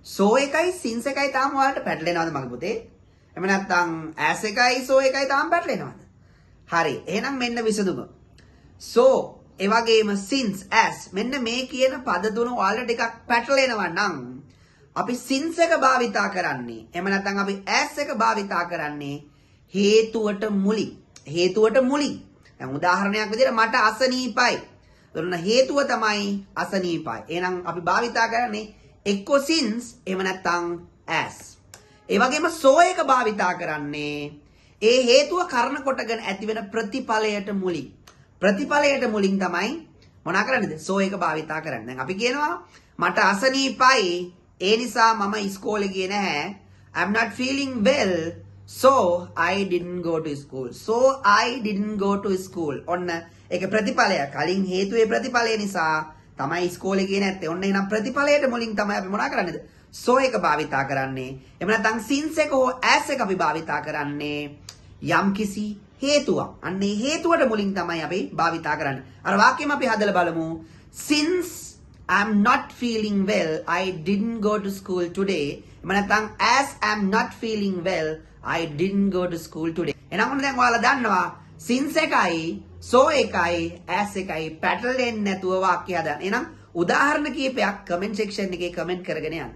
so එකයි since එකයි තාම ඔයාලට පැටලෙනවද මගේ පුතේ? එහෙම නැත්නම් as එකයි so එකයි තාම පැටලෙනවද? හරි. එහෙනම් මෙන්න විසඳුම. so ඒ වගේම since as මෙන්න මේ කියන පද තුන ඔයාලට ටිකක් පැටලෙනවා නම් අපි since එක භාවිතා කරන්නේ. එහෙම නැත්නම් අපි as එක භාවිතා කරන්නේ හේතුවට මුලින්. හේතුවට මුලින්. දැන් උදාහරණයක් විදිහට මට අසනීපයි. එතන හේතුව තමයි අසනීපයි. එහෙනම් අපි භාවිතා කරන්නේ එක්ක since එහෙම නැත්නම් as. ඒ වගේම so එක භාවිතා කරන්නේ ඒ හේතුව කරන කොටගෙන ඇතිවෙන ප්‍රතිඵලයට මුලින්. ප්‍රතිඵලයට මුලින් තමයි මොනා කරන්නේද? so එක භාවිතා කරන්නේ. දැන් අපි කියනවා මට අසනීපයි ඒ නිසා මම ඉස්කෝලේ ගියේ නැහැ. I'm not feeling well so I didn't go to school. so I didn't go to school. ඔන්න ඒක ප්‍රතිඵලය. කලින් හේතුවේ ප්‍රතිඵලය නිසා තමයි ඉස්කෝලේ ගියේ නැත්තේ. ඔන්න එහෙනම් ප්‍රතිඵලයට මුලින් තමයි අපි මොනා කරන්නේද? so එක භාවිතා කරන්නේ. එහෙම නැත්නම් since එක හෝ as එක අපි භාවිතා කරන්නේ යම්කිසි හේතුවක්. අන්න ඒ හේතුවට මුලින් තමයි අපි භාවිතා කරන්නේ. අර වාක්‍යෙම අපි හදලා බලමු. since I'm not feeling well, I didn't go to school today. එහෙම නැත්නම් as I'm not feeling well, I didn't go to school today. එහෙනම් ඔන්න දැන් ඔයාලා දන්නවා since එකයි so එකයි as එකයි පැටලෙන්නේ නැතුව වාක්‍ය හදන්න. එහෙනම් උදාහරණ කීපයක් comment section එකේ comment කරගෙන යන්න.